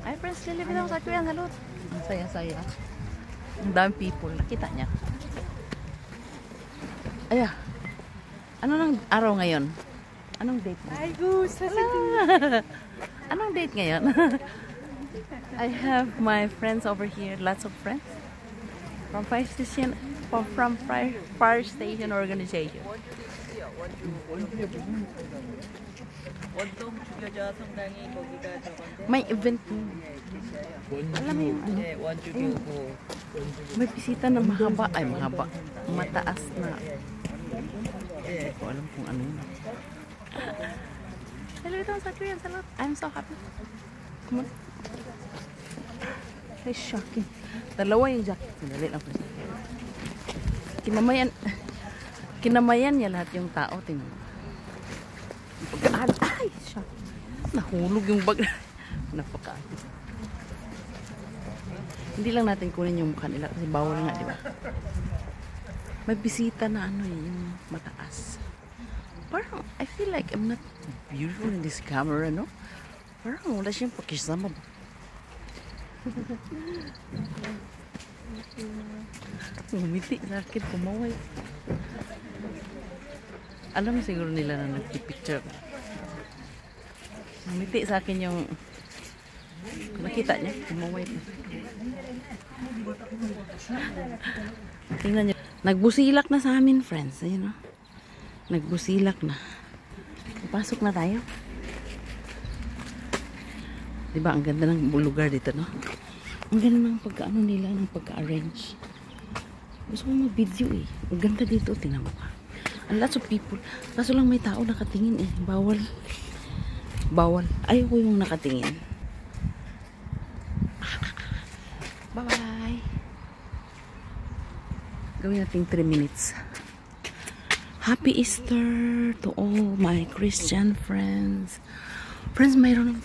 Ay, friends, lilipit ako sa Korean. Salud. Ang saya-saya. Ang dami people. Nakita niya. Aya. Ano nang araw ngayon? Anong date mo? Aigo, Anong date ngayon? I have my friends over here. Lots of friends. From Fire Station Organization. May event. Alam mo yung ano? May bisita na mahaba. Ay, mahaba. Mataas na. Hindi ko alam kung ano yun. Hello, ito ang sa Korean. Salot. I'm so happy. Come on. It's shocking. Dalawa yung jacket. Sandali lang po. Kinamayan niya lahat yung tao. Tingnan. Pagkaan. Ay, shocking. Nahulog yung bag. Napakaano. Hindi lang natin kunin yung mukha nila kasi bawal nga, di ba? May bisita na ano yung mataas. Parang, I feel like I'm not beautiful in this camera, no? Parang wala siyang pakisama ba? Ngumiti sa akin, kumaway. Alam siguro nila na nagpipicture. Ngumiti sa akin yung nakita niya, kumaway pa. Tingnan niyo. Nagbusilak na sa amin, friends. Ayun, no? Nagbusilak na. Pasok na tayo. Diba, ang ganda ng lugar dito, no? Ang ganda ng pagkaano nila, ng pagka-arrange. Gusto ko mag-video eh. Ang ganda dito, tingnan mo pa. And lots of people. Kaso lang may tao nakatingin eh. Bawal. Bawal. Ayoko yung nakatingin. Bye-bye. Gawin natin 3 minutes. Happy Easter to all my Christian friends. Friends, mayroon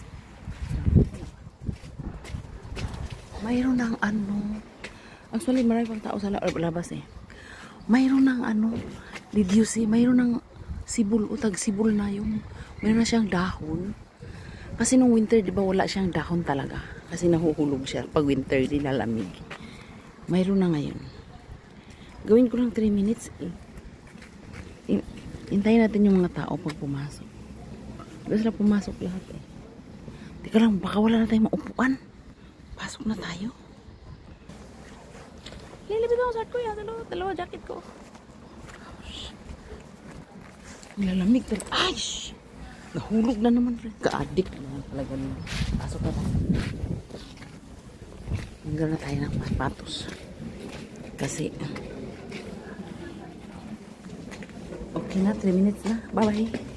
ng ano. Actually, marami pang tao sa labas eh. Mayroon ng ano, did you see? Mayroon ng sibol, utag sibol na yung, mayroon na siyang dahon. Kasi nung winter, di ba, wala siyang dahon talaga. Kasi nahuhulog siya. Pag winter, di lalamig. Mayroon na ngayon. Gawin ko lang 3 minutes eh. Hintayin natin yung mga tao pag pumasok. Diba sila pumasok lahat eh. Teka lang, baka wala na tayong maupuan. Pasok na tayo. Lilipit ako sa kuya. Dalawa jacket ko. Nilalamig talaga. Ay! Nahulog na naman. Ka-addict na talaga nila. Pasok na tayo. Hanggang na tayo ng patos. Kasi okay na, 3 minutes na. Bye-bye.